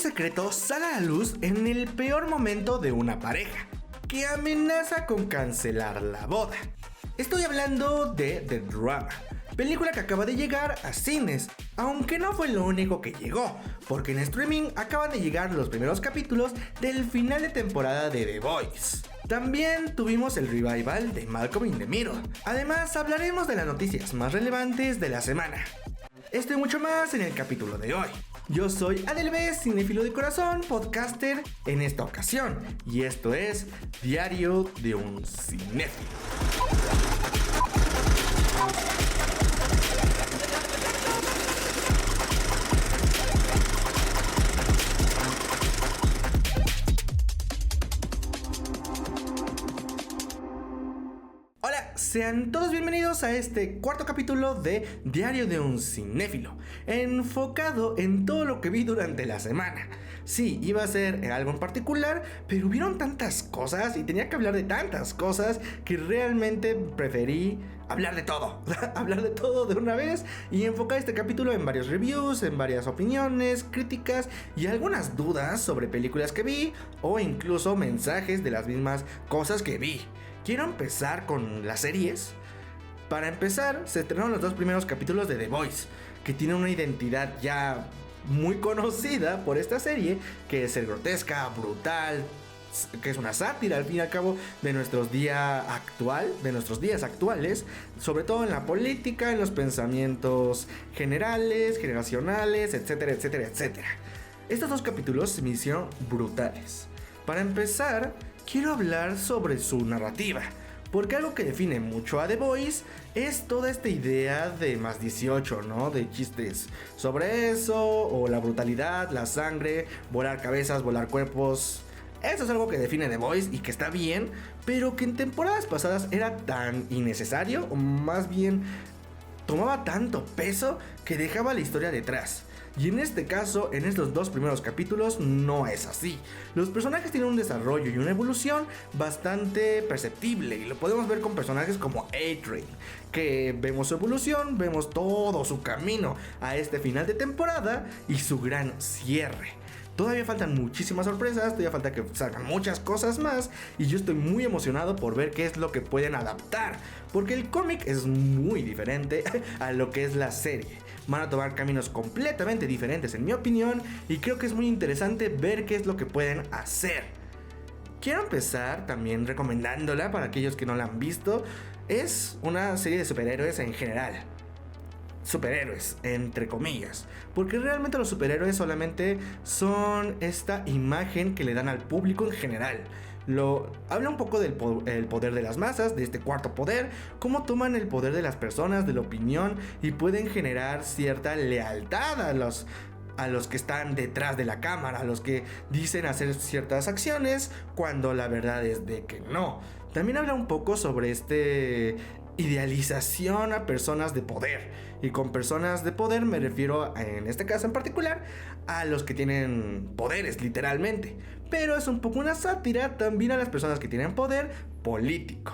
secreto sale a la luz en el peor momento de una pareja, que amenaza con cancelar la boda. Estoy hablando de The Drama, película que acaba de llegar a cines, aunque no fue lo único que llegó, porque en streaming acaban de llegar los primeros capítulos del final de temporada de The Boys. También tuvimos el revival de Malcolm in the Middle. Además, hablaremos de las noticias más relevantes de la semana. Esto y mucho más en el capítulo de hoy. Yo soy Adelbes, cinéfilo de corazón, podcaster en esta ocasión, y esto es Diario de un Cinéfilo. Sean todos bienvenidos a este cuarto capítulo de Diario de un Cinéfilo, enfocado en todo lo que vi durante la semana. Sí, iba a ser algo en particular, pero hubieron tantas cosas y tenía que hablar de tantas cosas que realmente preferí hablar de todo. Hablar de todo de una vez y enfocar este capítulo en varios reviews, en varias opiniones, críticas y algunas dudas sobre películas que vi o incluso mensajes de las mismas cosas que vi. Quiero empezar con las series. Para empezar, se estrenaron los dos primeros capítulos de The Boys, que tiene una identidad ya muy conocida por esta serie, que es el grotesca, brutal, que es una sátira al fin y al cabo de nuestros días actuales, sobre todo en la política, en los pensamientos generales, generacionales, etcétera, etcétera, etcétera. Estos dos capítulos se me hicieron brutales. Para empezar, quiero hablar sobre su narrativa, porque algo que define mucho a The Boys es toda esta idea de más 18, ¿no? De chistes sobre eso, o la brutalidad, la sangre, volar cabezas, volar cuerpos. Eso es algo que define The Boys y que está bien, pero que en temporadas pasadas era tan innecesario, o más bien tomaba tanto peso que dejaba la historia detrás. Y en este caso, en estos dos primeros capítulos, no es así. Los personajes tienen un desarrollo y una evolución bastante perceptible, y lo podemos ver con personajes como A-Train, que vemos su evolución, vemos todo su camino a este final de temporada y su gran cierre. Todavía faltan muchísimas sorpresas, todavía falta que salgan muchas cosas más, y yo estoy muy emocionado por ver qué es lo que pueden adaptar, porque el cómic es muy diferente a lo que es la serie. Van a tomar caminos completamente diferentes en mi opinión, y creo que es muy interesante ver qué es lo que pueden hacer. Quiero empezar también recomendándola para aquellos que no la han visto. Es una serie de superhéroes en general. Superhéroes, entre comillas, porque realmente los superhéroes solamente son esta imagen que le dan al público en general. Habla un poco del poder de las masas, de este cuarto poder, cómo toman el poder de las personas, de la opinión, y pueden generar cierta lealtad a los que están detrás de la cámara, a los que dicen hacer ciertas acciones cuando la verdad es de que no. También habla un poco sobre idealización a personas de poder, y con personas de poder me refiero, en este caso en particular, a los que tienen poderes literalmente, pero es un poco una sátira también a las personas que tienen poder político.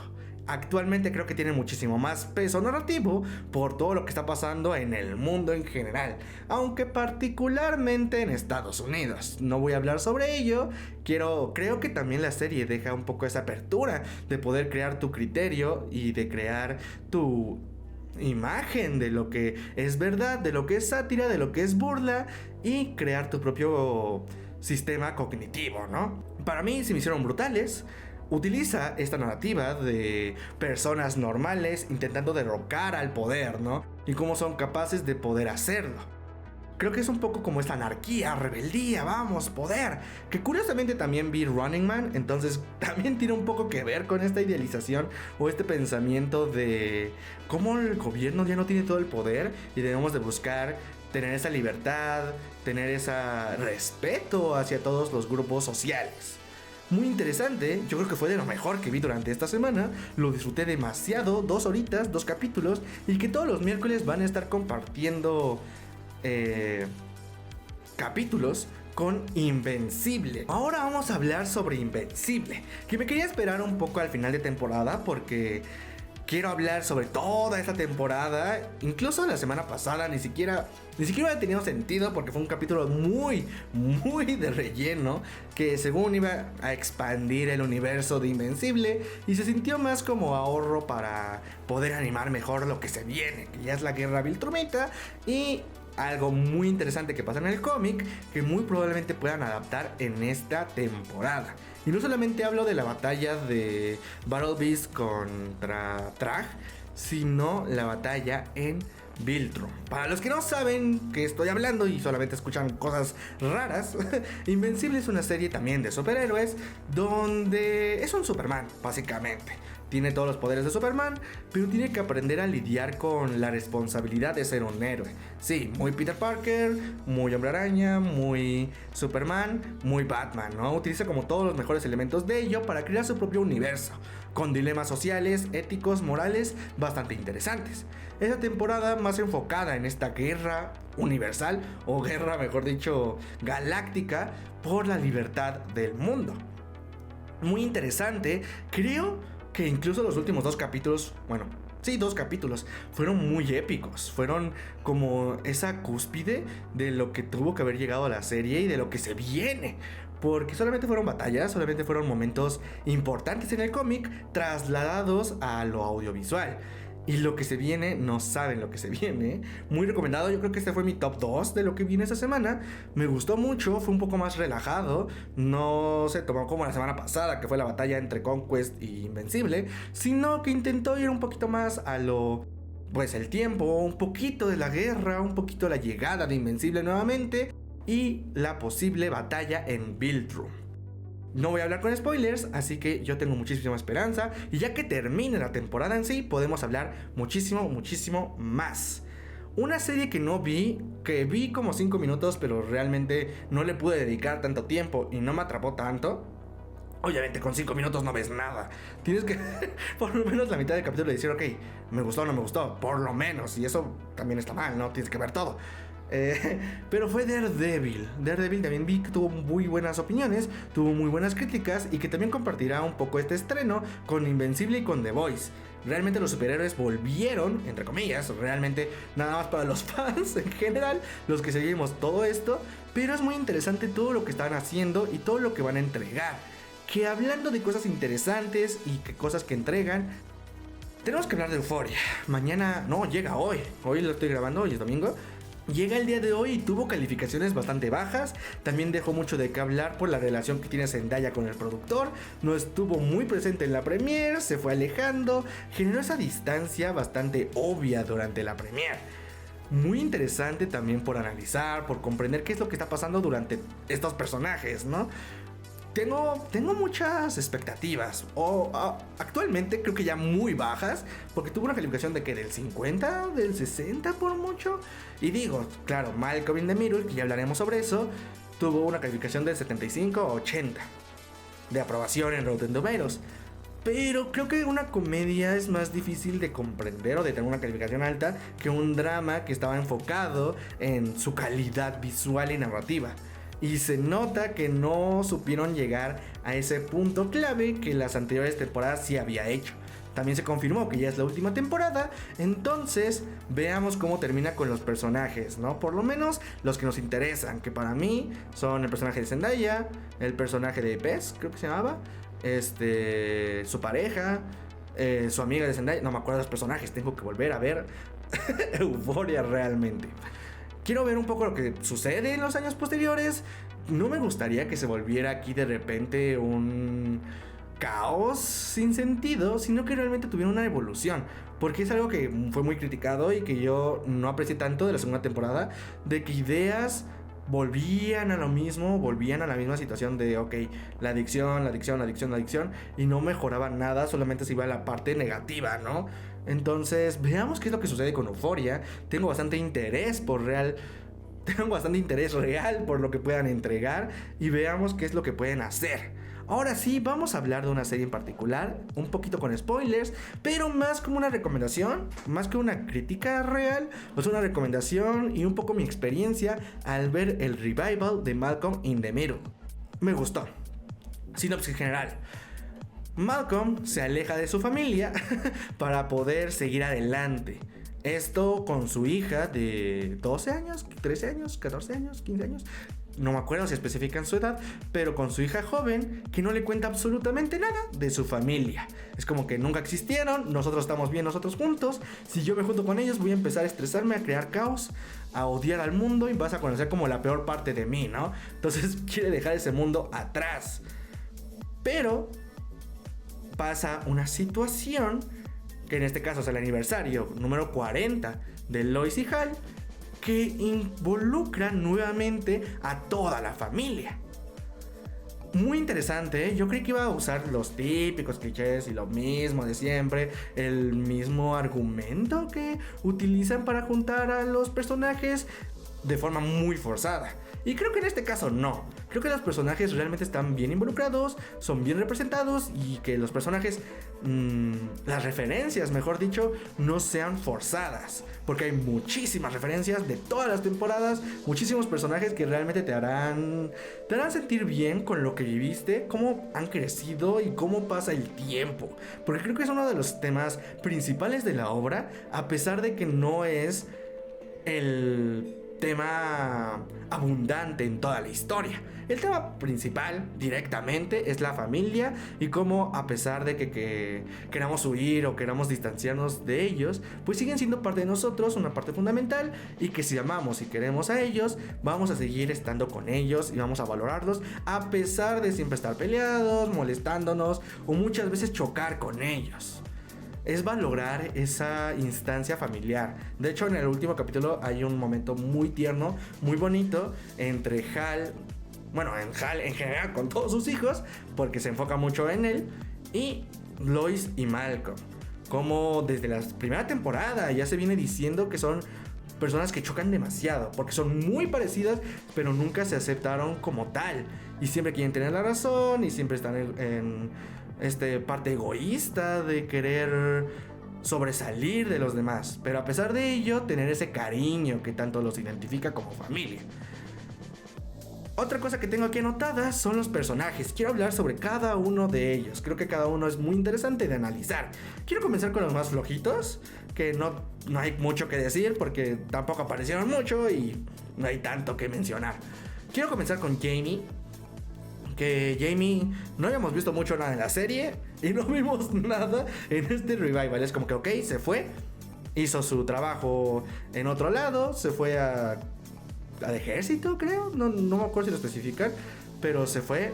Actualmente creo que tiene muchísimo más peso narrativo por todo lo que está pasando en el mundo en general, aunque particularmente en Estados Unidos. No voy a hablar sobre ello. Creo que también la serie deja un poco esa apertura de poder crear tu criterio y de crear tu imagen de lo que es verdad, de lo que es sátira, de lo que es burla, y crear tu propio sistema cognitivo, ¿no? Para mí se me hicieron brutales. Utiliza esta narrativa de personas normales intentando derrocar al poder, ¿no? Y cómo son capaces de poder hacerlo. Creo que es un poco como esta anarquía, rebeldía, vamos, poder. Que curiosamente también vi Running Man, entonces también tiene un poco que ver con esta idealización o este pensamiento de cómo el gobierno ya no tiene todo el poder y debemos de buscar tener esa libertad, tener ese respeto hacia todos los grupos sociales. Muy interesante, yo creo que fue de lo mejor que vi durante esta semana. Lo disfruté demasiado, 2 horitas, 2 capítulos, y que todos los miércoles van a estar compartiendo capítulos con Invencible. Ahora vamos a hablar sobre Invencible, que me quería esperar un poco al final de temporada porque quiero hablar sobre toda esta temporada. Incluso la semana pasada ni siquiera había tenido sentido porque fue un capítulo muy de relleno que según iba a expandir el universo de Invencible y se sintió más como ahorro para poder animar mejor lo que se viene, que ya es la guerra Viltrumita y algo muy interesante que pasa en el cómic que muy probablemente puedan adaptar en esta temporada. Y no solamente hablo de la batalla de Battle Beast contra Trag, sino la batalla en Viltrum. Para los que no saben que estoy hablando y solamente escuchan cosas raras, Invencible es una serie también de superhéroes donde es un Superman, básicamente. Tiene todos los poderes de Superman, pero tiene que aprender a lidiar con la responsabilidad de ser un héroe. Sí, muy Peter Parker, muy Hombre Araña, muy Superman, muy Batman, ¿no? Utiliza como todos los mejores elementos de ello para crear su propio universo, con dilemas sociales, éticos, morales bastante interesantes. Esta temporada más enfocada en esta guerra universal, o guerra mejor dicho galáctica, por la libertad del mundo. Muy interesante, creo que incluso los últimos dos capítulos, dos capítulos, fueron muy épicos. Fueron como esa cúspide de lo que tuvo que haber llegado a la serie y de lo que se viene. Porque solamente fueron batallas, solamente fueron momentos importantes en el cómic trasladados a lo audiovisual. Y lo que se viene, no saben lo que se viene. Muy recomendado, yo creo que este fue mi top 2 de lo que viene esta semana. Me gustó mucho, fue un poco más relajado. No se tomó como la semana pasada, que fue la batalla entre Conquest y Invencible, sino que intentó ir un poquito más a lo... pues el tiempo, un poquito de la guerra, un poquito de la llegada de Invencible nuevamente y la posible batalla en Viltrum. No voy a hablar con spoilers, así que yo tengo muchísima esperanza. Y ya que termine la temporada en sí, podemos hablar muchísimo más. Una serie que no vi, que vi como 5 minutos, pero realmente no le pude dedicar tanto tiempo y no me atrapó tanto. Obviamente con 5 minutos no ves nada. Tienes que por lo menos la mitad del capítulo decir, ok, me gustó o no me gustó, por lo menos. Y eso también está mal, ¿no? Tienes que ver todo. Pero fue Daredevil. Daredevil también vi que tuvo muy buenas opiniones, tuvo muy buenas críticas y que también compartirá un poco este estreno con Invencible y con The Voice. Realmente los superhéroes volvieron, entre comillas, realmente nada más para los fans en general, los que seguimos todo esto, pero es muy interesante todo lo que están haciendo y todo lo que van a entregar. Que hablando de cosas interesantes y que cosas que entregan, tenemos que hablar de Euphoria. Mañana, no, llega hoy lo estoy grabando, hoy es domingo. Llega el día de hoy y tuvo calificaciones bastante bajas. También dejó mucho de qué hablar por la relación que tiene Zendaya con el productor. No estuvo muy presente en la premiere, se fue alejando. Generó esa distancia bastante obvia durante la premiere. Muy interesante también por analizar, por comprender qué es lo que está pasando durante estos personajes, ¿no? Tengo muchas expectativas, actualmente creo que ya muy bajas, porque tuvo una calificación de que del 50, del 60 por mucho. Y digo, claro, Malcolm in the Middle, que ya hablaremos sobre eso, tuvo una calificación del 75 a 80 de aprobación en Rotten Tomatoes. Pero creo que una comedia es más difícil de comprender o de tener una calificación alta que un drama que estaba enfocado en su calidad visual y narrativa. Y se nota que no supieron llegar a ese punto clave que las anteriores temporadas sí había hecho. También se confirmó que ya es la última temporada, entonces veamos cómo termina con los personajes, ¿no? Por lo menos los que nos interesan, que para mí son el personaje de Zendaya, el personaje de Bess, creo que se llamaba, su pareja, su amiga de Zendaya, no me acuerdo de los personajes, tengo que volver a ver Euphoria realmente. Quiero ver un poco lo que sucede en los años posteriores. No me gustaría que se volviera aquí de repente un caos sin sentido, sino que realmente tuviera una evolución. Porque es algo que fue muy criticado y que yo no aprecié tanto de la segunda temporada, de que ideas volvían a lo mismo, volvían a la misma situación de, ok, la adicción, y no mejoraba nada, solamente se iba a la parte negativa, ¿no? Entonces, veamos qué es lo que sucede con Euphoria. Tengo bastante interés real por lo que puedan entregar y veamos qué es lo que pueden hacer. Ahora sí, vamos a hablar de una serie en particular, un poquito con spoilers, pero más como una recomendación, más que una crítica real, pues una recomendación y un poco mi experiencia al ver el revival de Malcolm in the Middle. Me gustó. Sinopsis general. Malcolm se aleja de su familia para poder seguir adelante. Esto con su hija de 12 años, 13 años, 14 años, 15 años. No me acuerdo si especifican su edad, pero con su hija joven que no le cuenta absolutamente nada de su familia. Es como que nunca existieron, nosotros estamos bien nosotros juntos. Si yo me junto con ellos voy a empezar a estresarme, a crear caos, a odiar al mundo y vas a conocer como la peor parte de mí, ¿no? Entonces quiere dejar ese mundo atrás. Pero pasa una situación que en este caso es el aniversario número 40 de Lois y Hal, que involucra nuevamente a toda la familia. Muy interesante, ¿eh? Yo creí que iba a usar los típicos clichés y lo mismo de siempre, el mismo argumento que utilizan para juntar a los personajes de forma muy forzada. Y creo que en este caso no. Creo que los personajes realmente están bien involucrados, son bien representados y que los personajes, las referencias, mejor dicho, no sean forzadas. Porque hay muchísimas referencias de todas las temporadas, muchísimos personajes que realmente te harán sentir bien con lo que viviste, cómo han crecido y cómo pasa el tiempo. Porque creo que es uno de los temas principales de la obra, a pesar de que no es el tema abundante en toda la historia. El tema principal directamente es la familia y cómo, a pesar de que queramos huir o queramos distanciarnos de ellos, pues siguen siendo parte de nosotros, una parte fundamental, y que si amamos y queremos a ellos, vamos a seguir estando con ellos y vamos a valorarlos a pesar de siempre estar peleados, molestándonos o muchas veces chocar con ellos. Es valorar esa instancia familiar. De hecho, en el último capítulo hay un momento muy tierno, muy bonito entre Hal, Hal en general con todos sus hijos, porque se enfoca mucho en él, y Lois y Malcolm. Como desde la primera temporada ya se viene diciendo que son personas que chocan demasiado, porque son muy parecidas, pero nunca se aceptaron como tal. Y siempre quieren tener la razón y siempre están en parte egoísta de querer sobresalir de los demás, pero a pesar de ello tener ese cariño que tanto los identifica como familia. Otra cosa que tengo aquí anotada son los personajes. Quiero hablar sobre cada uno de ellos. Creo que cada uno es muy interesante de analizar. Quiero comenzar con los más flojitos, que no hay mucho que decir porque tampoco aparecieron mucho y no hay tanto que mencionar. Quiero comenzar con Jamie. Que Jamie no habíamos visto mucho nada en la serie y no vimos nada en este revival. Es como que ok, se fue, hizo su trabajo en otro lado, se fue al ejército, creo, no me acuerdo si lo especifican, pero se fue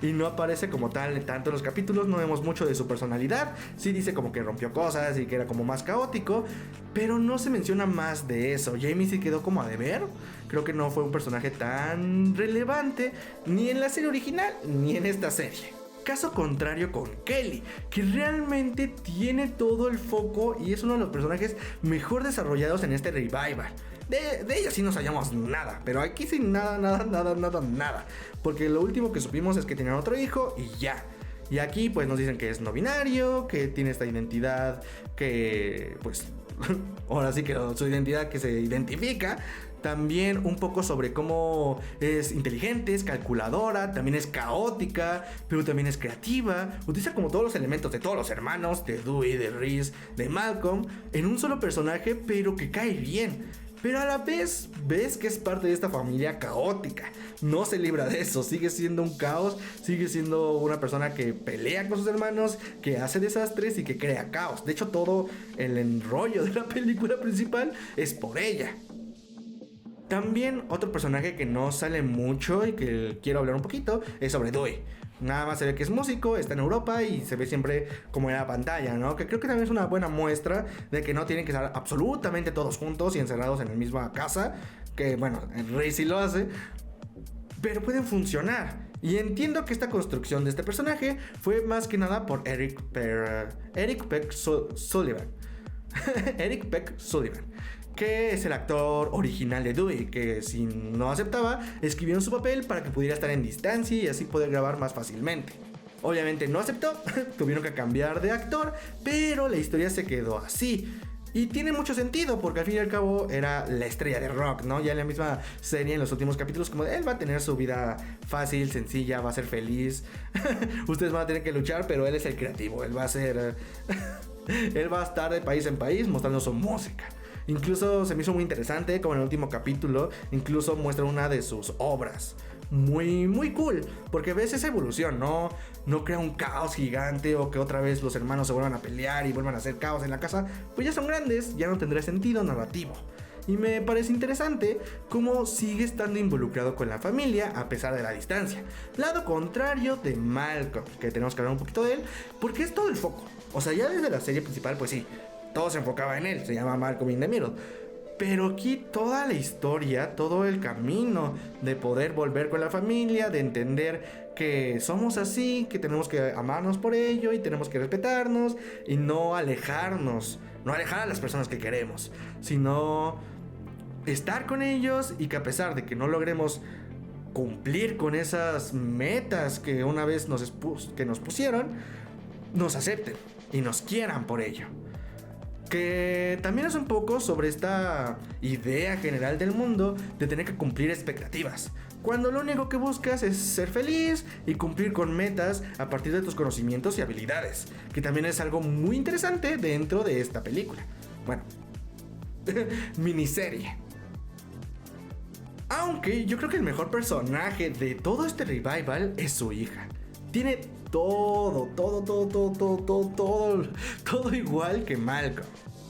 y no aparece como tal tanto en los capítulos. No vemos mucho de su personalidad. Sí dice como que rompió cosas y que era como más caótico, pero no se menciona más de eso. Jamie sí quedó como a deber. Creo que no fue un personaje tan relevante ni en la serie original ni en esta serie. Caso contrario con Kelly, que realmente tiene todo el foco y es uno de los personajes mejor desarrollados en este revival. De ella sí no sabíamos nada, pero aquí sí nada. Porque lo último que supimos es que tenían otro hijo y ya. Y aquí pues nos dicen que es no binario, que tiene esta identidad que pues ahora sí que su identidad que se identifica. También un poco sobre cómo es inteligente, es calculadora, también es caótica, pero también es creativa. Utiliza como todos los elementos de todos los hermanos, de Dewey, de Reese, de Malcolm, en un solo personaje, pero que cae bien. Pero a la vez ves que es parte de esta familia caótica. No se libra de eso, sigue siendo un caos, sigue siendo una persona que pelea con sus hermanos, que hace desastres y que crea caos. De hecho, todo el enrollo de la película principal es por ella. También otro personaje que no sale mucho y que quiero hablar un poquito es sobre Dewey. Nada más se ve que es músico, está en Europa y se ve siempre como en la pantalla, ¿no? Que creo que también es una buena muestra de que no tienen que estar absolutamente todos juntos y encerrados en la misma casa. Que bueno, el Rey sí lo hace, pero pueden funcionar. Y entiendo que esta construcción de este personaje fue más que nada por Eric Peck Sullivan. Eric Peck Sullivan, que es el actor original de Dewey, que si no aceptaba, escribieron su papel para que pudiera estar en distancia y así poder grabar más fácilmente. Obviamente no aceptó, tuvieron que cambiar de actor, pero la historia se quedó así. Y tiene mucho sentido porque al fin y al cabo era la estrella de rock, ¿no? Ya en la misma serie, en los últimos capítulos, como él va a tener su vida fácil, sencilla, va a ser feliz. Ustedes van a tener que luchar, pero él es el creativo, él va a ser... él va a estar de país en país mostrando su música. Incluso se me hizo muy interesante, como en el último capítulo, incluso muestra una de sus obras. Muy cool, porque ves esa evolución, no crea un caos gigante o que otra vez los hermanos se vuelvan a pelear y vuelvan a hacer caos en la casa, pues ya son grandes, ya no tendrá sentido narrativo. Y me parece interesante cómo sigue estando involucrado con la familia a pesar de la distancia. Lado contrario de Malcolm, que tenemos que hablar un poquito de él, porque es todo el foco. O sea, ya desde la serie principal, pues sí, todo se enfocaba en él, se llama Malcolm in the Middle. Pero aquí toda la historia, todo el camino de poder volver con la familia, de entender que somos así, que tenemos que amarnos por ello y tenemos que respetarnos y no alejarnos, no alejar a las personas que queremos, sino estar con ellos y que a pesar de que no logremos cumplir con esas metas que una vez nos pusieron, nos acepten y nos quieran por ello. Que también es un poco sobre esta idea general del mundo de tener que cumplir expectativas, cuando lo único que buscas es ser feliz y cumplir con metas a partir de tus conocimientos y habilidades, que también es algo muy interesante dentro de esta película. Bueno, miniserie. Aunque yo creo que el mejor personaje de todo este revival es su hija. Tiene todo igual que Malcolm,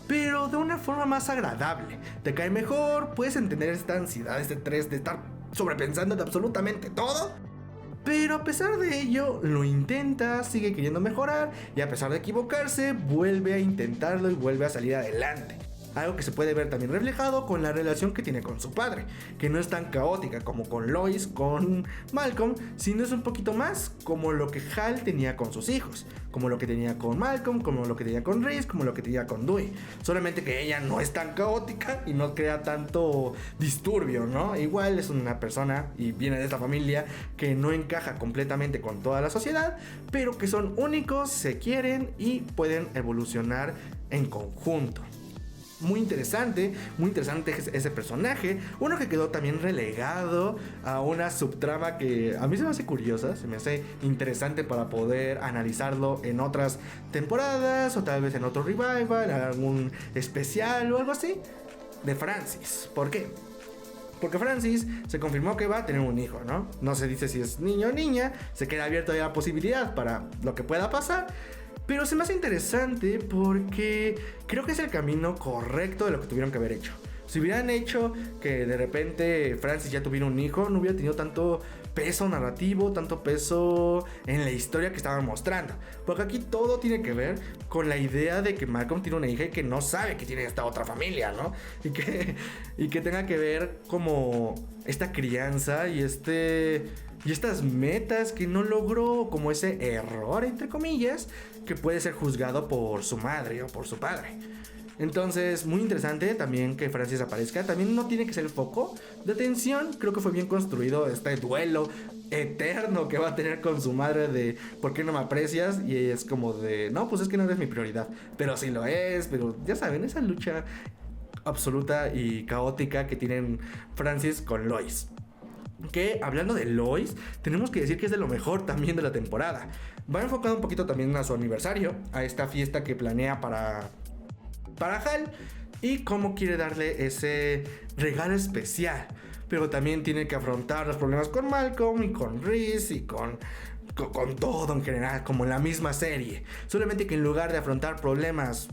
pero de una forma más agradable. Te cae mejor, puedes entender esta ansiedad, este estrés de estar sobrepensando de absolutamente todo. Pero a pesar de ello, lo intenta, sigue queriendo mejorar y a pesar de equivocarse, vuelve a intentarlo y vuelve a salir adelante. Algo que se puede ver también reflejado con la relación que tiene con su padre, que no es tan caótica como con Lois, con Malcolm, sino es un poquito más como lo que Hal tenía con sus hijos, como lo que tenía con Malcolm, como lo que tenía con Reese, como lo que tenía con Dewey. Solamente que ella no es tan caótica y no crea tanto disturbio, ¿no? Igual es una persona y viene de esta familia que no encaja completamente con toda la sociedad, pero que son únicos, se quieren y pueden evolucionar en conjunto. Muy interesante ese personaje. Uno que quedó también relegado a una subtrama que a mí se me hace curiosa, se me hace interesante para poder analizarlo en otras temporadas o tal vez en otro revival, en algún especial o algo así, de Francis. ¿Por qué? Porque Francis se confirmó que va a tener un hijo, ¿no? No se dice si es niño o niña, se queda abierto ya la posibilidad para lo que pueda pasar. Pero se me hace interesante porque creo que es el camino correcto de lo que tuvieron que haber hecho. Si hubieran hecho que de repente Francis ya tuviera un hijo, no hubiera tenido tanto peso narrativo, tanto peso en la historia que estaban mostrando. Porque aquí todo tiene que ver con la idea de que Malcolm tiene una hija y que no sabe que tiene esta otra familia, ¿no? Y que tenga que ver como esta crianza y estas metas que no logró, como ese error, entre comillas, que puede ser juzgado por su madre o por su padre. Entonces, muy interesante también que Francis aparezca. También no tiene que ser el foco de atención. Creo que fue bien construido este duelo eterno que va a tener con su madre de ¿por qué no me aprecias? Y ella es como de no, pues es que no eres mi prioridad. Pero sí lo es, pero ya saben, esa lucha absoluta y caótica que tienen Francis con Lois. Que hablando de Lois, tenemos que decir que es de lo mejor también de la temporada. Va enfocado un poquito también a su aniversario, a esta fiesta que planea para Hal y cómo quiere darle ese regalo especial. Pero también tiene que afrontar los problemas con Malcolm y con Reese y con todo en general, como en la misma serie. Solamente que en lugar de afrontar problemas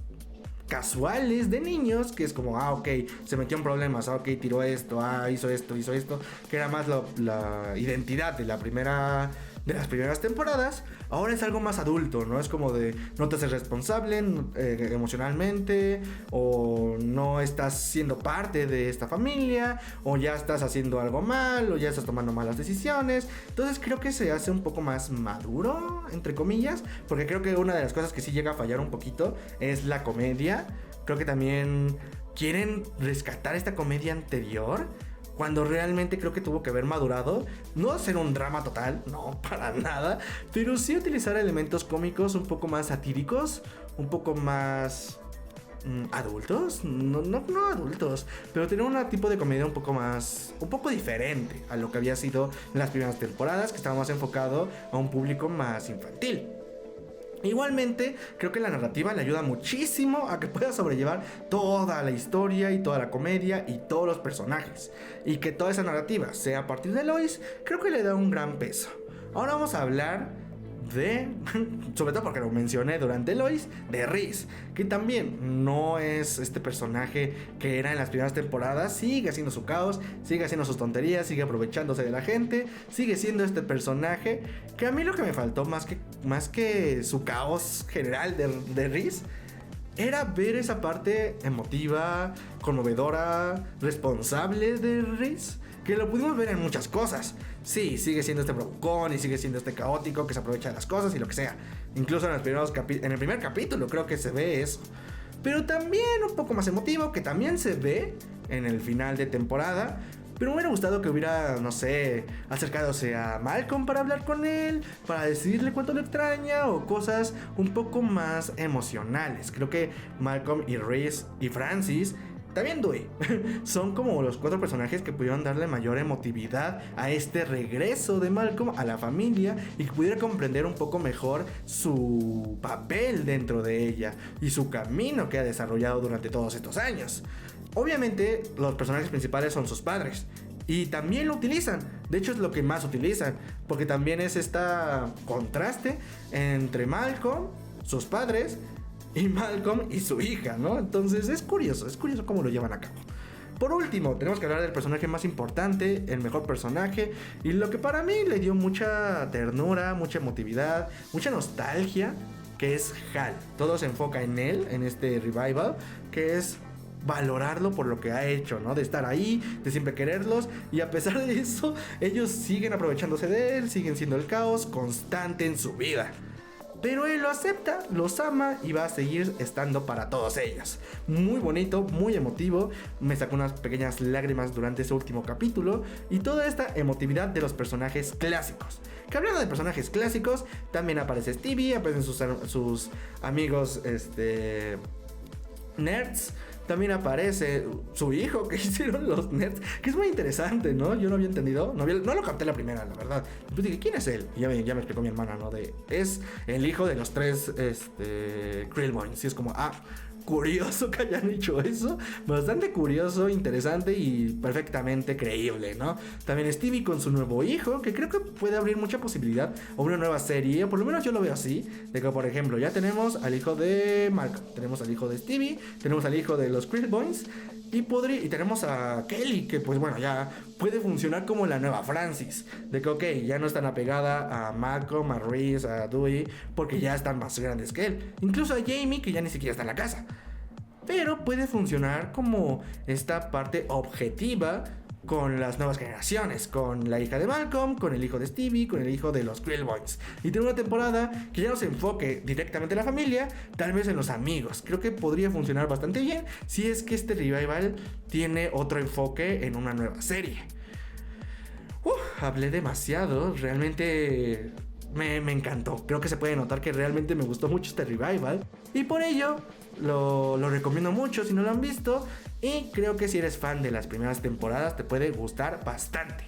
casuales de niños, que es como, ok, se metió en problemas, ok, tiró esto, hizo esto, que era más la identidad de las primeras temporadas. Ahora es algo más adulto, ¿no? Es como de no te haces responsable emocionalmente, o no estás siendo parte de esta familia, o ya estás haciendo algo mal, o ya estás tomando malas decisiones. Entonces creo que se hace un poco más maduro, entre comillas, porque creo que una de las cosas que sí llega a fallar un poquito es la comedia. Creo que también quieren rescatar esta comedia anterior, cuando realmente creo que tuvo que haber madurado. No hacer un drama total, no, para nada, pero sí utilizar elementos cómicos un poco más satíricos, un poco más adultos, no adultos, pero tener un tipo de comedia un poco diferente a lo que había sido en las primeras temporadas, que estaba más enfocado a un público más infantil. Igualmente, creo que la narrativa le ayuda muchísimo a que pueda sobrellevar toda la historia y toda la comedia y todos los personajes. Y que toda esa narrativa sea a partir de Lois, creo que le da un gran peso. Ahora vamos a hablar sobre todo porque lo mencioné durante Lois, de Reese, que también no es este personaje que era en las primeras temporadas. Sigue haciendo su caos, sigue haciendo sus tonterías, sigue aprovechándose de la gente, sigue siendo este personaje que a mí lo que me faltó más que su caos general de Reese era ver esa parte emotiva, conmovedora, responsable de Reese, que lo pudimos ver en muchas cosas. Sí, sigue siendo este bravucón y sigue siendo este caótico que se aprovecha de las cosas y lo que sea. Incluso en el primer capítulo creo que se ve eso. Pero también un poco más emotivo, que también se ve en el final de temporada. Pero me hubiera gustado que hubiera, no sé, acercadose a Malcolm para hablar con él, para decirle cuánto le extraña, o cosas un poco más emocionales. Creo que Malcolm y Reese y Francis, también Dewey, son como los 4 personajes que pudieron darle mayor emotividad a este regreso de Malcolm a la familia, y que pudiera comprender un poco mejor su papel dentro de ella y su camino que ha desarrollado durante todos estos años. Obviamente los personajes principales son sus padres, y también lo utilizan. De hecho es lo que más utilizan, porque también es este contraste entre Malcolm, sus padres, y Malcolm y su hija, ¿no? Entonces es curioso cómo lo llevan a cabo. Por último, tenemos que hablar del personaje más importante, el mejor personaje, y lo que para mí le dio mucha ternura, mucha emotividad, mucha nostalgia, que es Hal. Todo se enfoca en él, en este revival, que es valorarlo por lo que ha hecho, ¿no? De estar ahí, de siempre quererlos, y a pesar de eso, ellos siguen aprovechándose de él, siguen siendo el caos constante en su vida. Pero él lo acepta, los ama y va a seguir estando para todos ellos. Muy bonito, muy emotivo. Me sacó unas pequeñas lágrimas durante ese último capítulo. Y toda esta emotividad de los personajes clásicos. Que hablando de personajes clásicos, también aparece Stevie, aparecen sus amigos nerds. También aparece su hijo que hicieron los nerds, que es muy interesante, ¿no? Yo no había entendido, no lo capté la primera, la verdad. Pues dije, ¿quién es él? Y ya me explicó mi hermana, ¿no? Es el hijo de los 3 Krillbones. Y es como, curioso que hayan hecho eso. Bastante curioso, interesante y perfectamente creíble, ¿no? También Stevie con su nuevo hijo, que creo que puede abrir mucha posibilidad a una nueva serie. Por lo menos yo lo veo así. De que, por ejemplo, ya tenemos al hijo de Malcolm, tenemos al hijo de Stevie, tenemos al hijo de los Krillbones, y tenemos a Kelly, que pues bueno, ya puede funcionar como la nueva Francis. De que ok, ya no es tan apegada a Malcolm, a Reese, a Dewey, porque ya están más grandes que él. Incluso a Jamie, que ya ni siquiera está en la casa. Pero puede funcionar como esta parte objetiva con las nuevas generaciones, con la hija de Malcolm, con el hijo de Stevie, con el hijo de los Krillbones. Y tener una temporada que ya no se enfoque directamente en la familia, tal vez en los amigos. Creo que podría funcionar bastante bien si es que este revival tiene otro enfoque en una nueva serie. Hablé demasiado, realmente me encantó. Creo que se puede notar que realmente me gustó mucho este revival, y por ello lo recomiendo mucho si no lo han visto, y creo que si eres fan de las primeras temporadas te puede gustar bastante.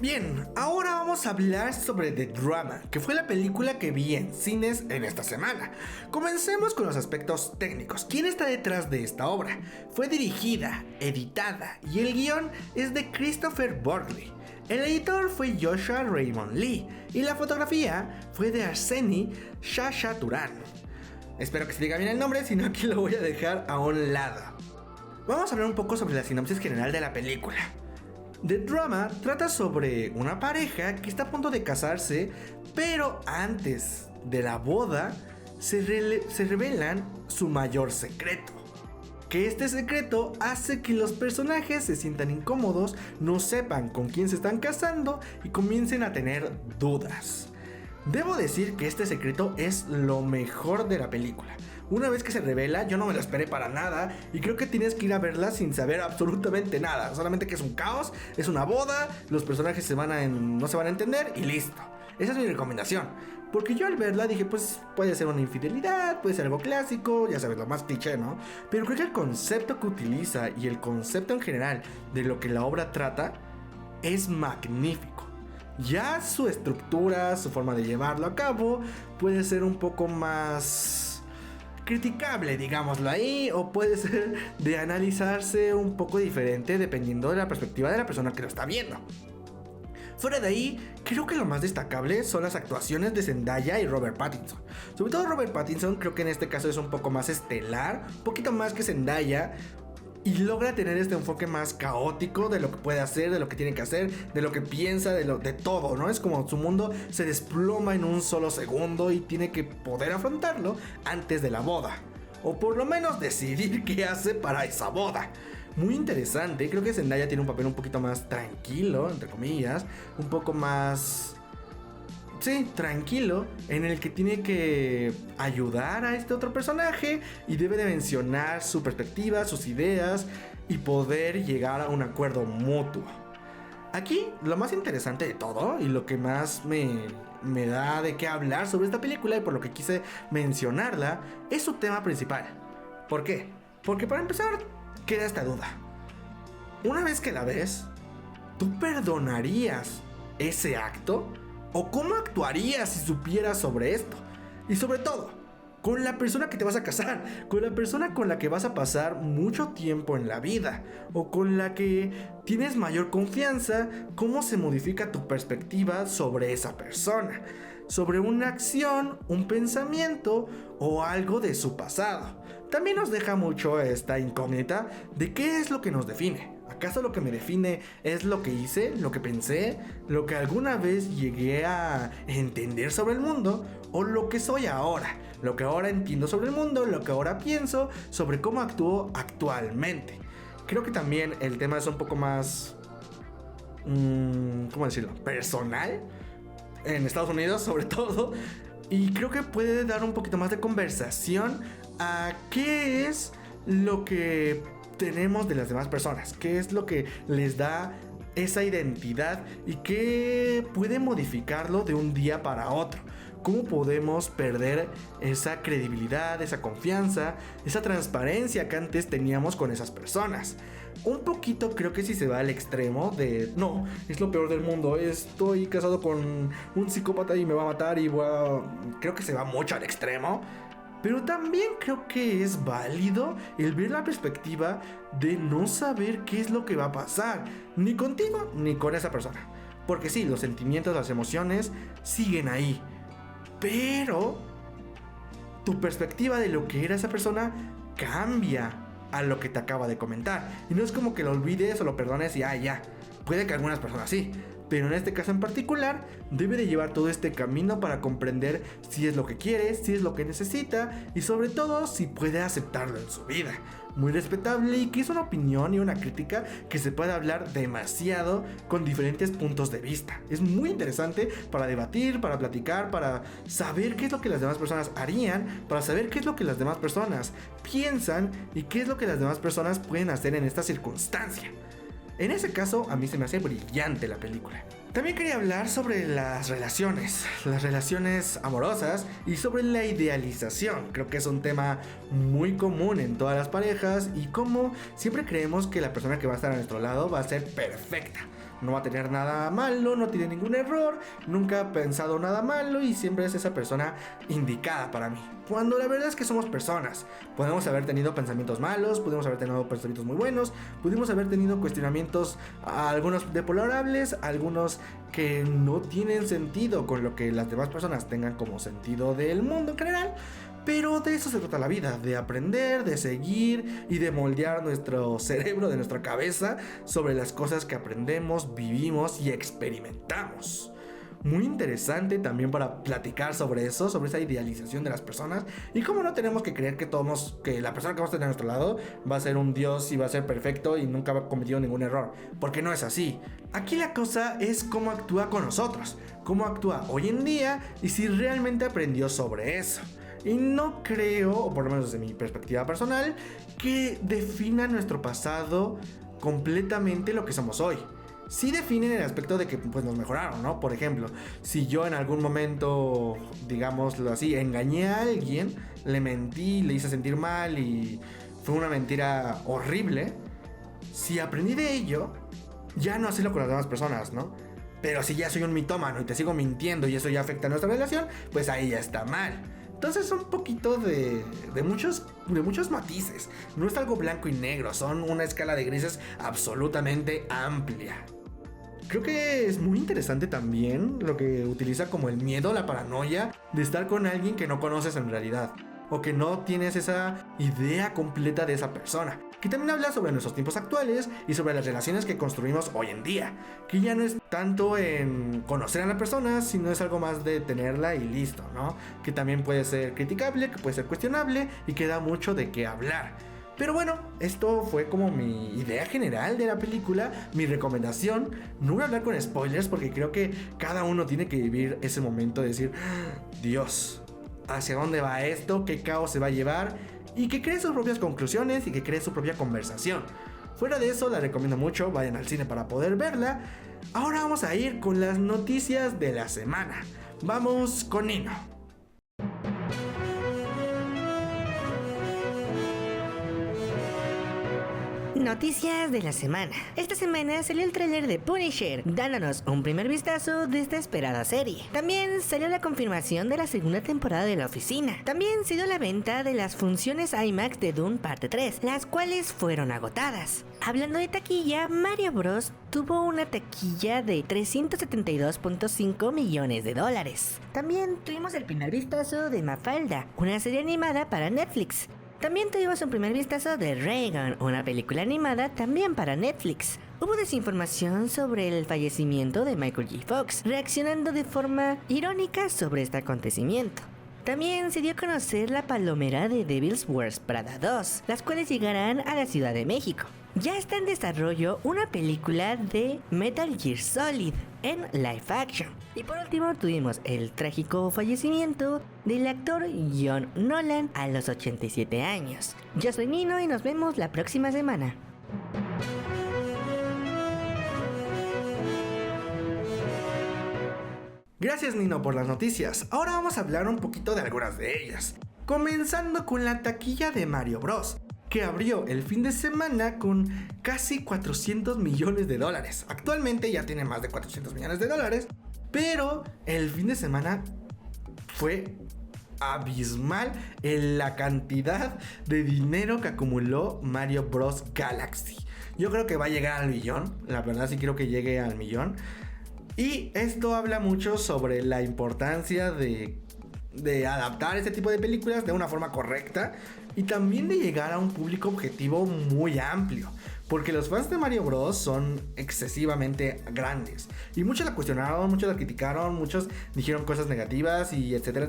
Bien, ahora vamos a hablar sobre The Drama, que fue la película que vi en cines en esta semana. Comencemos con los aspectos técnicos. ¿Quién está detrás de esta obra? Fue dirigida, editada y el guión es de Christopher Borgley. El editor fue Joshua Raymond Lee y la fotografía fue de Arseny Chachaturan. Espero que se diga bien el nombre, si no aquí lo voy a dejar a un lado. Vamos a hablar un poco sobre la sinopsis general de la película. The Drama trata sobre una pareja que está a punto de casarse, pero antes de la boda se revelan su mayor secreto. Que este secreto hace que los personajes se sientan incómodos, no sepan con quién se están casando y comiencen a tener dudas. Debo decir que este secreto es lo mejor de la película. Una vez que se revela, yo no me lo esperé para nada, y creo que tienes que ir a verla sin saber absolutamente nada. Solamente que es un caos, es una boda, los personajes no se van a entender y listo. Esa es mi recomendación. Porque yo al verla dije, pues puede ser una infidelidad, puede ser algo clásico, ya sabes, lo más cliché, ¿no? Pero creo que el concepto que utiliza y el concepto en general de lo que la obra trata es magnífico. Ya su estructura, su forma de llevarlo a cabo puede ser un poco más criticable, digámoslo ahí, o puede ser de analizarse un poco diferente dependiendo de la perspectiva de la persona que lo está viendo. Fuera de ahí, creo que lo más destacable son las actuaciones de Zendaya y Robert Pattinson. Sobre todo Robert Pattinson, creo que en este caso es un poco más estelar, un poquito más que Zendaya, y logra tener este enfoque más caótico de lo que puede hacer, de lo que tiene que hacer, de lo que piensa, de todo, ¿no? Es como su mundo se desploma en un solo segundo y tiene que poder afrontarlo antes de la boda. O por lo menos decidir qué hace para esa boda. Muy interesante, creo que Zendaya tiene un papel un poquito más tranquilo, entre comillas, un poco más... sí, tranquilo, en el que tiene que ayudar a este otro personaje y debe de mencionar su perspectiva, sus ideas y poder llegar a un acuerdo mutuo. Aquí lo más interesante de todo y lo que más me da de qué hablar sobre esta película y por lo que quise mencionarla es su tema principal. ¿Por qué? Porque para empezar queda esta duda. Una vez que la ves, ¿tú perdonarías ese acto? ¿O cómo actuarías si supieras sobre esto? Y sobre todo, con la persona que te vas a casar, con la persona con la que vas a pasar mucho tiempo en la vida, o con la que tienes mayor confianza, ¿cómo se modifica tu perspectiva sobre esa persona? Sobre una acción, un pensamiento o algo de su pasado. También nos deja mucho esta incógnita de qué es lo que nos define. ¿Acaso lo que me define es lo que hice, lo que pensé, lo que alguna vez llegué a entender sobre el mundo? ¿O lo que soy ahora? Lo que ahora entiendo sobre el mundo, lo que ahora pienso sobre cómo actúo actualmente. Creo que también el tema es un poco más... ¿cómo decirlo? Personal. En Estados Unidos sobre todo. Y creo que puede dar un poquito más de conversación a qué es lo que tenemos de las demás personas, qué es lo que les da esa identidad y qué puede modificarlo de un día para otro. ¿Cómo podemos perder esa credibilidad, esa confianza, esa transparencia que antes teníamos con esas personas? Un poquito creo que si se va al extremo de no, es lo peor del mundo, estoy casado con un psicópata y me va a matar y creo que se va mucho al extremo. Pero también creo que es válido el ver la perspectiva de no saber qué es lo que va a pasar, ni contigo ni con esa persona. Porque sí, los sentimientos, las emociones siguen ahí. Pero tu perspectiva de lo que era esa persona cambia a lo que te acaba de comentar. Y no es como que lo olvides o lo perdones y ya. Puede que algunas personas sí. Pero en este caso en particular, debe de llevar todo este camino para comprender si es lo que quiere, si es lo que necesita y sobre todo si puede aceptarlo en su vida. Muy respetable y que es una opinión y una crítica que se puede hablar demasiado con diferentes puntos de vista. Es muy interesante para debatir, para platicar, para saber qué es lo que las demás personas harían, para saber qué es lo que las demás personas piensan y qué es lo que las demás personas pueden hacer en esta circunstancia. En ese caso, a mí se me hace brillante la película. También quería hablar sobre las relaciones amorosas y sobre la idealización. Creo que es un tema muy común en todas las parejas y cómo siempre creemos que la persona que va a estar a nuestro lado va a ser perfecta. No va a tener nada malo, no tiene ningún error, nunca ha pensado nada malo y siempre es esa persona indicada para mí. Cuando la verdad es que somos personas. Podemos haber tenido pensamientos malos, podemos haber tenido pensamientos muy buenos, pudimos haber tenido cuestionamientos, algunos deplorables, algunos que no tienen sentido con lo que las demás personas tengan como sentido del mundo en general. Pero de eso se trata la vida, de aprender, de seguir y de moldear nuestro cerebro, de nuestra cabeza, sobre las cosas que aprendemos, vivimos y experimentamos. Muy interesante también para platicar sobre eso, sobre esa idealización de las personas y cómo no tenemos que creer que que la persona que vamos a tener a nuestro lado va a ser un dios y va a ser perfecto y nunca ha cometido ningún error, porque no es así. Aquí la cosa es cómo actúa con nosotros, cómo actúa hoy en día y si realmente aprendió sobre eso. Y no creo, o por lo menos desde mi perspectiva personal, que defina nuestro pasado completamente lo que somos hoy. sí definen el aspecto de que pues nos mejoraron, ¿no? Por ejemplo, si yo en algún momento, digámoslo así, engañé a alguien, le mentí, le hice sentir mal y fue una mentira horrible, si aprendí de ello, ya no hacerlo con las demás personas, ¿no? Pero si ya soy un mitómano y te sigo mintiendo y eso ya afecta a nuestra relación, pues ahí ya está mal. Entonces son un poquito de muchos matices. No es algo blanco y negro, son una escala de grises absolutamente amplia. Creo que es muy interesante también lo que utiliza como el miedo, la paranoia de estar con alguien que no conoces en realidad, o que no tienes esa idea completa de esa persona. Que también habla sobre nuestros tiempos actuales y sobre las relaciones que construimos hoy en día. Que ya no es tanto en conocer a la persona, sino es algo más de tenerla y listo, ¿no? Que también puede ser criticable, que puede ser cuestionable y que da mucho de qué hablar. Pero bueno, esto fue como mi idea general de la película, mi recomendación. No voy a hablar con spoilers porque creo que cada uno tiene que vivir ese momento de decir, Dios, ¿hacia dónde va esto? ¿Qué caos se va a llevar? Y que cree sus propias conclusiones y que cree su propia conversación. Fuera de eso, la recomiendo mucho, vayan al cine para poder verla. Ahora vamos a ir con las noticias de la semana. Vamos con Nino. Noticias de la semana. Esta semana salió el tráiler de Punisher, dándonos un primer vistazo de esta esperada serie. También salió la confirmación de la segunda temporada de La Oficina. También se dio la venta de las funciones IMAX de Dune Parte 3, las cuales fueron agotadas. Hablando de taquilla, Mario Bros. Tuvo una taquilla de $372.5 millones. También tuvimos el primer vistazo de Mafalda, una serie animada para Netflix. También tuvimos un primer vistazo de Reagan, una película animada también para Netflix. Hubo desinformación sobre el fallecimiento de Michael J. Fox, reaccionando de forma irónica sobre este acontecimiento. También se dio a conocer la palomera de Devil's Wears Prada 2, las cuales llegarán a la Ciudad de México. Ya está en desarrollo una película de Metal Gear Solid en live action. Y por último tuvimos el trágico fallecimiento del actor John Nolan a los 87 años. Yo soy Nino y nos vemos la próxima semana. Gracias Nino por las noticias. Ahora vamos a hablar un poquito de algunas de ellas. Comenzando con la taquilla de Mario Bros, que abrió el fin de semana con casi $400 millones. Actualmente ya tiene más de $400 millones, pero el fin de semana fue abismal en la cantidad de dinero que acumuló Mario Bros Galaxy. Yo creo que va a llegar al millón, la verdad sí quiero que llegue al millón. Y esto habla mucho sobre la importancia de adaptar este tipo de películas de una forma correcta y también de llegar a un público objetivo muy amplio, porque los fans de Mario Bros son excesivamente grandes y muchos la cuestionaron, muchos la criticaron, muchos dijeron cosas negativas y etcétera,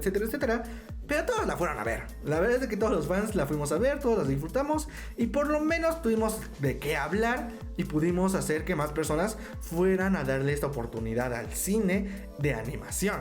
pero todos la fueron a ver. La verdad es que todos los fans la fuimos a ver, todos la disfrutamos y por lo menos tuvimos de qué hablar y pudimos hacer que más personas fueran a darle esta oportunidad al cine de animación.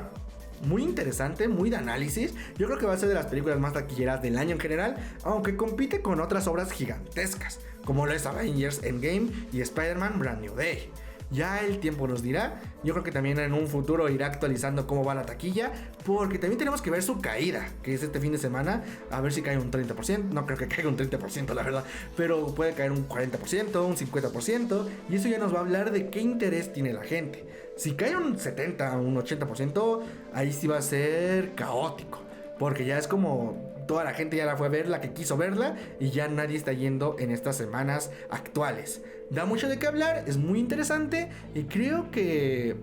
Muy interesante, muy de análisis. Yo creo que va a ser de las películas más taquilleras del año en general, aunque compite con otras obras gigantescas, como lo es Avengers Endgame y Spider-Man Brand New Day. Ya el tiempo nos dirá. Yo creo que también en un futuro irá actualizando cómo va la taquilla, porque también tenemos que ver su caída, que es este fin de semana, a ver si cae un 30%. No creo que caiga un 30%, la verdad, pero puede caer un 40%, un 50%, y eso ya nos va a hablar de qué interés tiene la gente. Si cae un 70, un 80%, ahí sí va a ser caótico, porque ya es como toda la gente ya la fue a ver, la que quiso verla, y ya nadie está yendo en estas semanas actuales. Da mucho de qué hablar, es muy interesante y creo que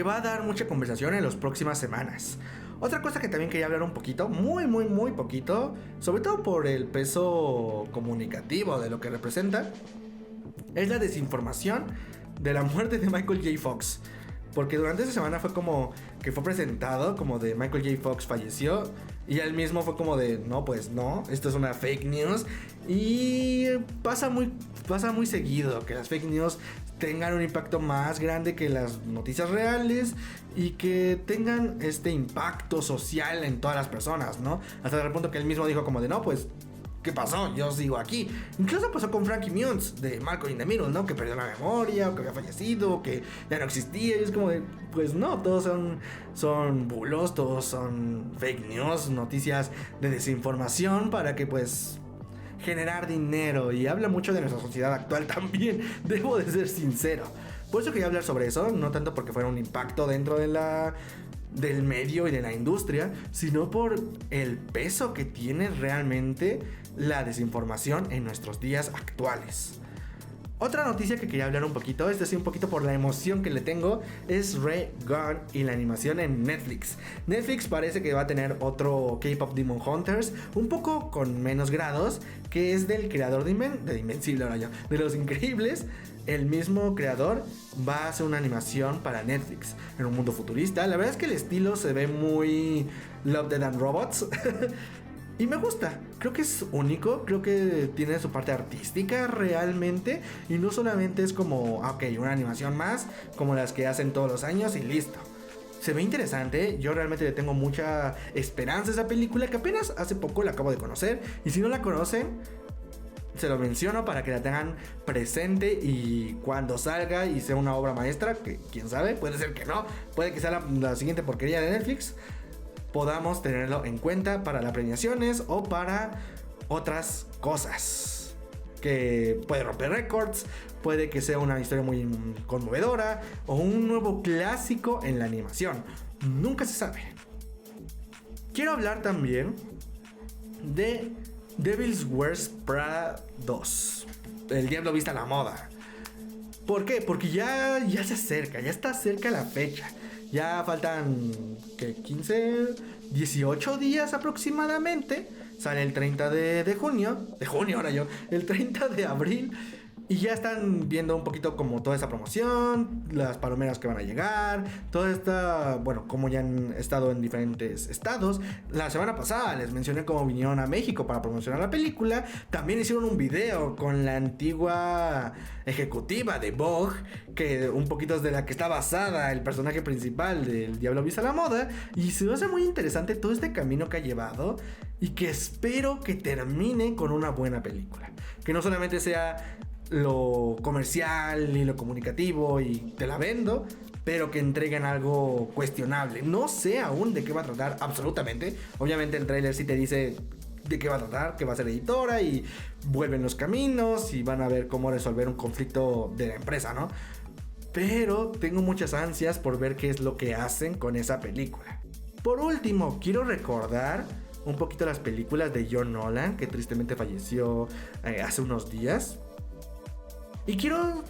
va a dar mucha conversación en las próximas semanas. Otra cosa que también quería hablar un poquito, muy poquito, sobre todo por el peso comunicativo de lo que representa, es la desinformación de la muerte de Michael J. Fox. Porque durante esa semana fue como que fue presentado como de Michael J. Fox falleció, y él mismo fue como de no, pues no, esto es una fake news. Y pasa muy seguido que las fake news tengan un impacto más grande que las noticias reales y que tengan este impacto social en todas las personas, ¿no? Hasta el punto que él mismo dijo como de no, pues ¿qué pasó? Yo sigo aquí. Incluso pasó con Frankie Muniz de Malcolm in the Middle, ¿no? Que perdió la memoria, o que había fallecido, o que ya no existía. Y es como de, pues no, todos son bulos, todos son fake news, noticias de desinformación para que pues generar dinero. Y habla mucho de nuestra sociedad actual también, debo de ser sincero. Por eso quería hablar sobre eso, no tanto porque fuera un impacto dentro del medio y de la industria, sino por el peso que tiene realmente la desinformación en nuestros días actuales. Otra noticia que quería hablar un poquito, sí un poquito por la emoción que le tengo, es Regan y la animación en Netflix. Netflix parece que va a tener otro K-Pop Demon Hunters, un poco con menos grados, que es del creador de Invencible, ahora ya, de Los Increíbles. El mismo creador va a hacer una animación para Netflix en un mundo futurista. La verdad es que el estilo se ve muy Love, Death and Robots. Y me gusta, creo que es único, creo que tiene su parte artística realmente. Y no solamente es como, ok, una animación más, como las que hacen todos los años y listo. Se ve interesante, yo realmente le tengo mucha esperanza a esa película que apenas hace poco la acabo de conocer. Y si no la conocen, se lo menciono para que la tengan presente y cuando salga y sea una obra maestra, que quién sabe, puede ser que no, puede que sea la siguiente porquería de Netflix, podamos tenerlo en cuenta para las premiaciones o para otras cosas. Que puede romper récords, puede que sea una historia muy conmovedora o un nuevo clásico en la animación. Nunca se sabe. Quiero hablar también de Devil's Wears Prada 2. El diablo viste a la moda. ¿Por qué? Porque ya se acerca, ya está cerca la fecha. Ya faltan, ¿qué? 15, 18 días aproximadamente. Sale el 30 de junio. De junio ahora yo. El 30 de abril. Y ya están viendo un poquito como toda esa promoción, las palomeras que van a llegar, toda esta, bueno, como ya han estado en diferentes estados. La semana pasada les mencioné cómo vinieron a México para promocionar la película. También hicieron un video con la antigua ejecutiva de Vogue, que un poquito es de la que está basada el personaje principal del Diablo Viste a la Moda. Y se me hace muy interesante todo este camino que ha llevado y que espero que termine con una buena película. Que no solamente sea lo comercial y lo comunicativo y te la vendo, pero que entreguen algo cuestionable. No sé aún de qué va a tratar absolutamente. Obviamente el tráiler sí te dice de qué va a tratar, que va a ser editora y vuelven los caminos y van a ver cómo resolver un conflicto de la empresa, ¿no? Pero tengo muchas ansias por ver qué es lo que hacen con esa película. Por último, quiero recordar un poquito las películas de John Nolan, que tristemente falleció hace unos días. Y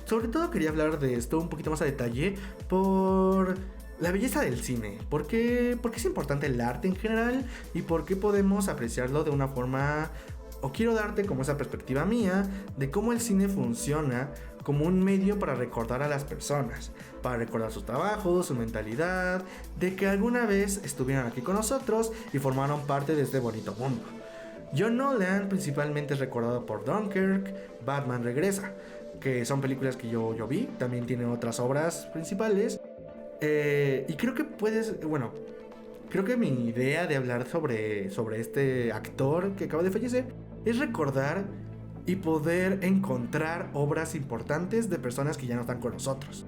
sobre todo quería hablar de esto un poquito más a detalle por la belleza del cine. ¿Por qué es importante el arte en general? Y por qué podemos apreciarlo de una forma... O quiero darte como esa perspectiva mía de cómo el cine funciona como un medio para recordar a las personas. Para recordar sus trabajos, su mentalidad, de que alguna vez estuvieron aquí con nosotros y formaron parte de este bonito mundo. John Nolan principalmente es recordado por Dunkirk, Batman Regresa, que son películas que yo vi. También tiene otras obras principales. Y creo que creo que mi idea de hablar sobre este actor que acaba de fallecer es recordar y poder encontrar obras importantes de personas que ya no están con nosotros.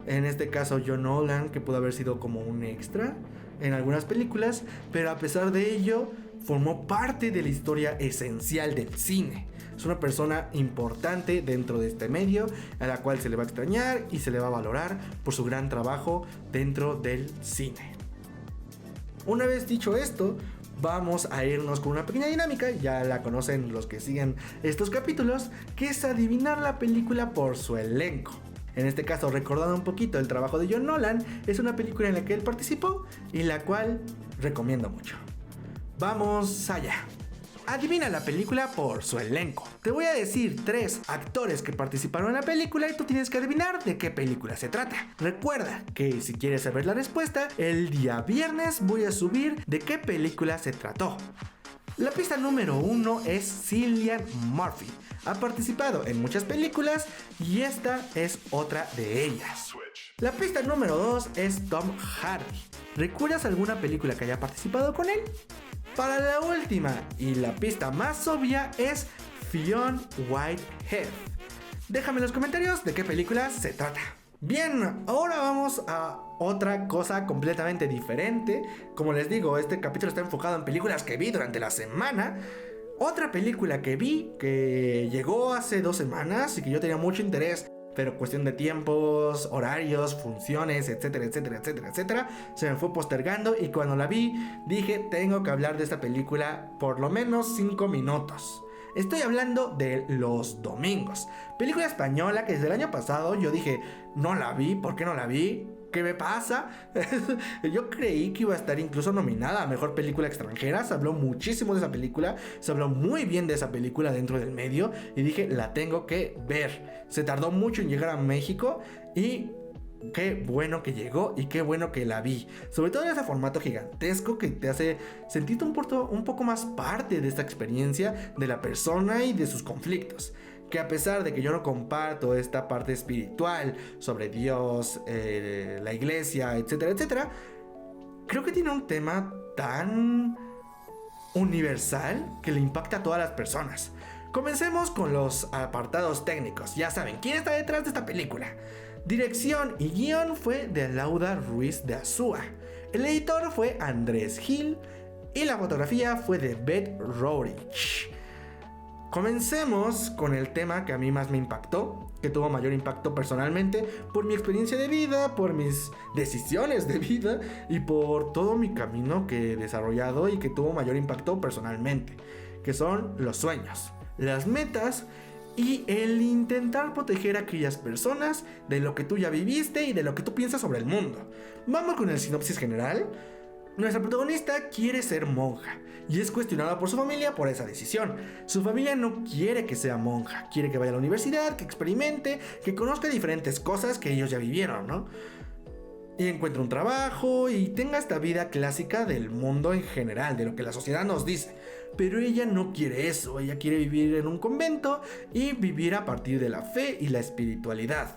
En este caso John Nolan, que pudo haber sido como un extra en algunas películas, pero a pesar de ello formó parte de la historia esencial del cine. Es una persona importante dentro de este medio, a la cual se le va a extrañar y se le va a valorar por su gran trabajo dentro del cine. Una vez dicho esto, vamos a irnos con una pequeña dinámica, ya la conocen los que siguen estos capítulos, que es adivinar la película por su elenco. En este caso, recordando un poquito el trabajo de John Nolan, es una película en la que él participó y la cual recomiendo mucho. ¡Vamos allá! Adivina la película por su elenco. Te voy a decir 3 actores que participaron en la película y tú tienes que adivinar de qué película se trata. Recuerda que si quieres saber la respuesta, el día viernes voy a subir de qué película se trató. La pista número 1 es Cillian Murphy. Ha participado en muchas películas y esta es otra de ellas. La pista número 2 es Tom Hardy. ¿Recuerdas alguna película que haya participado con él? Para la última y la pista más obvia es Fionn Whitehead. Déjame en los comentarios de qué película se trata. Bien, ahora vamos a otra cosa completamente diferente. Como les digo, este capítulo está enfocado en películas que vi durante la semana. Otra película que vi, que llegó hace 2 semanas y que yo tenía mucho interés, pero cuestión de tiempos, horarios, funciones, etcétera, etcétera, etcétera, etcétera, se me fue postergando y cuando la vi dije, tengo que hablar de esta película por lo menos 5 minutos. Estoy hablando de Los Domingos, película española que desde el año pasado yo dije, no la vi, ¿por qué no la vi? ¿Qué me pasa? Yo creí que iba a estar incluso nominada a Mejor Película Extranjera. Se habló muchísimo de esa película, se habló muy bien de esa película dentro del medio y dije, la tengo que ver. Se tardó mucho en llegar a México y qué bueno que llegó y qué bueno que la vi. Sobre todo en ese formato gigantesco que te hace sentirte un poco más parte de esta experiencia de la persona y de sus conflictos. Que a pesar de que yo no comparto esta parte espiritual sobre Dios, la iglesia, etcétera, etcétera, creo que tiene un tema tan universal que le impacta a todas las personas. Comencemos con los apartados técnicos. Ya saben, ¿quién está detrás de esta película? Dirección y guión fue de Laura Ruiz de Azúa. El editor fue Andrés Gil y la fotografía fue de Beth Roerich. Comencemos con el tema que a mí más me impactó, que tuvo mayor impacto personalmente por mi experiencia de vida, por mis decisiones de vida y por todo mi camino que he desarrollado y que tuvo mayor impacto personalmente, que son los sueños, las metas y el intentar proteger a aquellas personas de lo que tú ya viviste y de lo que tú piensas sobre el mundo. Vamos con el sinopsis general. Nuestra protagonista quiere ser monja y es cuestionada por su familia por esa decisión. Su familia no quiere que sea monja, quiere que vaya a la universidad, que experimente, que conozca diferentes cosas que ellos ya vivieron, ¿no? Y encuentre un trabajo y tenga esta vida clásica del mundo en general, de lo que la sociedad nos dice. Pero ella no quiere eso, ella quiere vivir en un convento y vivir a partir de la fe y la espiritualidad.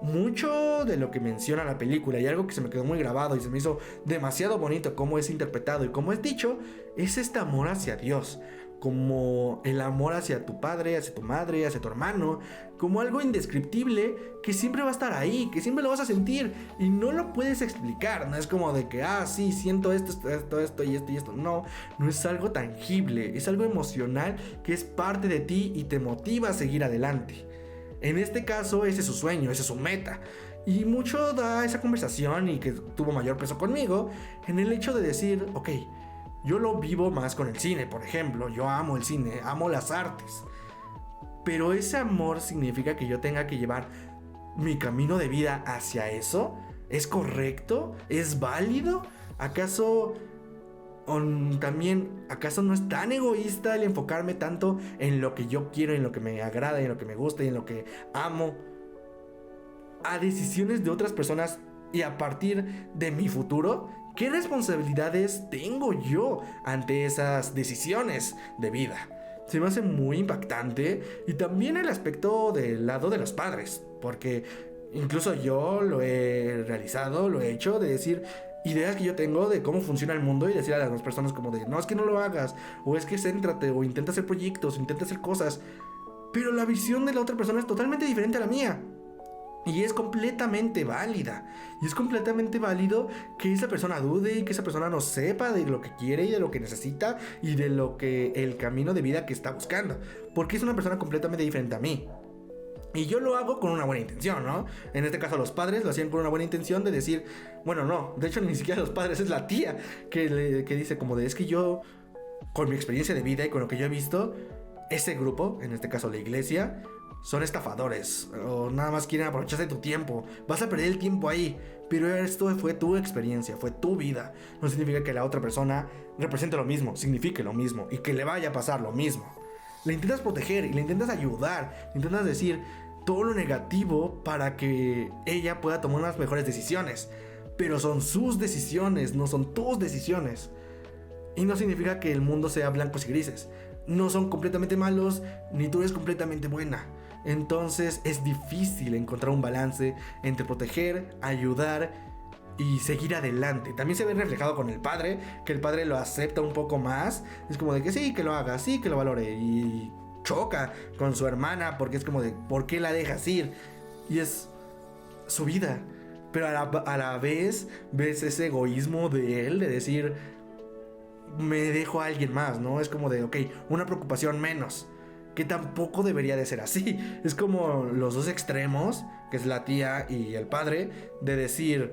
Mucho de lo que menciona la película y algo que se me quedó muy grabado y se me hizo demasiado bonito cómo es interpretado y cómo es dicho, es este amor hacia Dios, como el amor hacia tu padre, hacia tu madre, hacia tu hermano, como algo indescriptible que siempre va a estar ahí, que siempre lo vas a sentir y no lo puedes explicar. No es como de que, sí, siento esto y esto. No es algo tangible, es algo emocional que es parte de ti y te motiva a seguir adelante. En este caso, ese es su sueño, esa es su meta. Y mucho da esa conversación y que tuvo mayor peso conmigo en el hecho de decir, ok, yo lo vivo más con el cine, por ejemplo. Yo amo el cine, amo las artes. Pero ese amor significa que yo tenga que llevar mi camino de vida hacia eso. ¿Es correcto? ¿Es válido? ¿Acaso no es tan egoísta el enfocarme tanto en lo que yo quiero, en lo que me agrada, en lo que me gusta y en lo que amo, a decisiones de otras personas y a partir de mi futuro? ¿Qué responsabilidades tengo yo ante esas decisiones de vida? Se me hace muy impactante. Y también el aspecto del lado de los padres, porque incluso yo lo he realizado, lo he hecho, de decir ideas que yo tengo de cómo funciona el mundo y decir a las personas como de, no, es que no lo hagas, o es que céntrate, o intenta hacer proyectos, o intenta hacer cosas, pero la visión de la otra persona es totalmente diferente a la mía. Y es completamente válida. Y es completamente válido que esa persona dude y que esa persona no sepa de lo que quiere y de lo que necesita y de lo que el camino de vida que está buscando. Porque es una persona completamente diferente a mí. Y yo lo hago con una buena intención, ¿no? En este caso los padres lo hacían con una buena intención de decir, bueno, no, de hecho ni siquiera los padres, es la tía que dice como de, es que yo, con mi experiencia de vida y con lo que yo he visto, ese grupo, en este caso la iglesia, son estafadores o nada más quieren aprovecharse de tu tiempo. Vas a perder el tiempo ahí, pero esto fue tu experiencia, fue tu vida. No significa que la otra persona represente lo mismo, signifique lo mismo y que le vaya a pasar lo mismo. Le intentas proteger y le intentas ayudar, le intentas decir todo lo negativo para que ella pueda tomar unas mejores decisiones. Pero son sus decisiones, no son tus decisiones. Y no significa que el mundo sea blancos y grises. No son completamente malos, ni tú eres completamente buena. Entonces es difícil encontrar un balance entre proteger, ayudar y seguir adelante. También se ve reflejado con el padre, que el padre lo acepta un poco más. Es como de que sí, que lo haga, sí, que lo valore. Y choca con su hermana porque es como de, ¿por qué la dejas ir? Y es su vida. Pero a la vez ves ese egoísmo de él, de decir, me dejo a alguien más, ¿no? Es como de, ok, una preocupación menos. Que tampoco debería de ser así. Es como los dos extremos, que es la tía y el padre, de decir,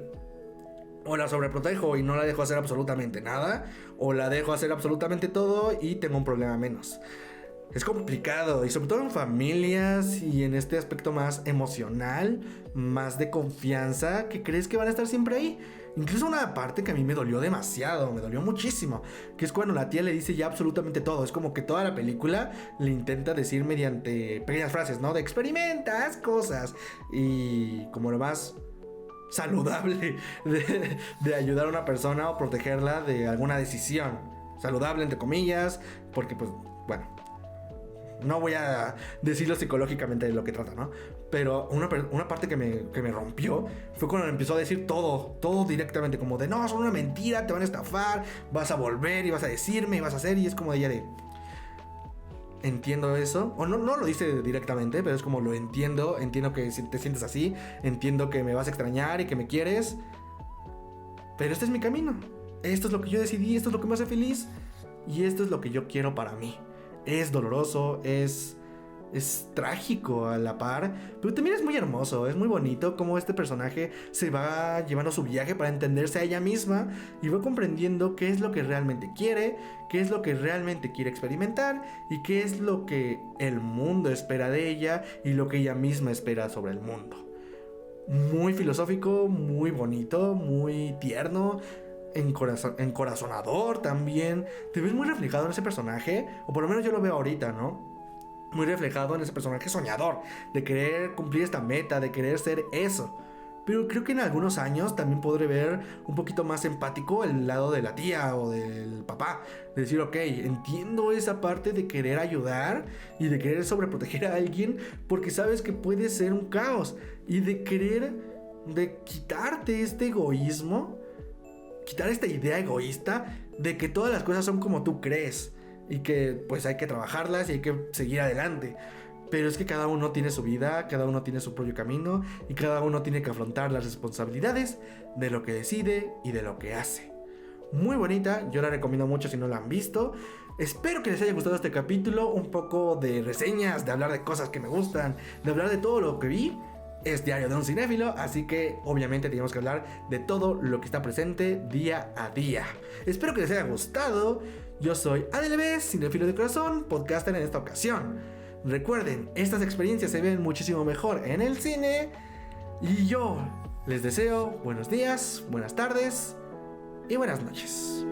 o la sobreprotejo y no la dejo hacer absolutamente nada, o la dejo hacer absolutamente todo y tengo un problema menos. Es complicado, y sobre todo en familias y en este aspecto más emocional, más de confianza, que crees que van a estar siempre ahí. Incluso una parte que a mí me dolió demasiado, me dolió muchísimo, que es cuando la tía le dice ya absolutamente todo. Es como que toda la película le intenta decir mediante pequeñas frases, ¿no? De experimentas cosas, y como lo más saludable de ayudar a una persona o protegerla de alguna decisión. Saludable entre comillas, porque pues, bueno, no voy a decirlo psicológicamente de lo que trata, ¿no? Pero una parte que me rompió fue cuando empezó a decir todo directamente, como de, no, son una mentira, te van a estafar, vas a volver y vas a decirme y vas a hacer, y es como de ella de, entiendo eso, o no lo dice directamente, pero es como lo entiendo que te sientes así, entiendo que me vas a extrañar y que me quieres, pero este es mi camino, esto es lo que yo decidí, esto es lo que me hace feliz y esto es lo que yo quiero para mí. Es doloroso, es trágico a la par, pero también es muy hermoso, es muy bonito cómo este personaje se va llevando su viaje para entenderse a ella misma y va comprendiendo qué es lo que realmente quiere, qué es lo que realmente quiere experimentar y qué es lo que el mundo espera de ella y lo que ella misma espera sobre el mundo. Muy filosófico, muy bonito, muy tierno, encorazonador también. Te ves muy reflejado en ese personaje, o por lo menos yo lo veo ahorita, ¿no? Muy reflejado en ese personaje soñador, de querer cumplir esta meta, de querer ser eso. Pero creo que en algunos años también podré ver un poquito más empático el lado de la tía o del papá. De decir, ok, entiendo esa parte de querer ayudar y de querer sobreproteger a alguien porque sabes que puede ser un caos. Y de querer, de quitarte este egoísmo, quitar esta idea egoísta de que todas las cosas son como tú crees y que pues hay que trabajarlas y hay que seguir adelante. Pero es que cada uno tiene su vida, cada uno tiene su propio camino y cada uno tiene que afrontar las responsabilidades de lo que decide y de lo que hace. Muy bonita, yo la recomiendo mucho si no la han visto. Espero que les haya gustado este capítulo, un poco de reseñas, de hablar de cosas que me gustan, de hablar de todo lo que vi. Es Diario de un Cinéfilo, así que obviamente tenemos que hablar de todo lo que está presente día a día. Espero que les haya gustado. Yo soy ADLB, cinéfilo de corazón, podcaster en esta ocasión. Recuerden, estas experiencias se ven muchísimo mejor en el cine. Y yo les deseo buenos días, buenas tardes y buenas noches.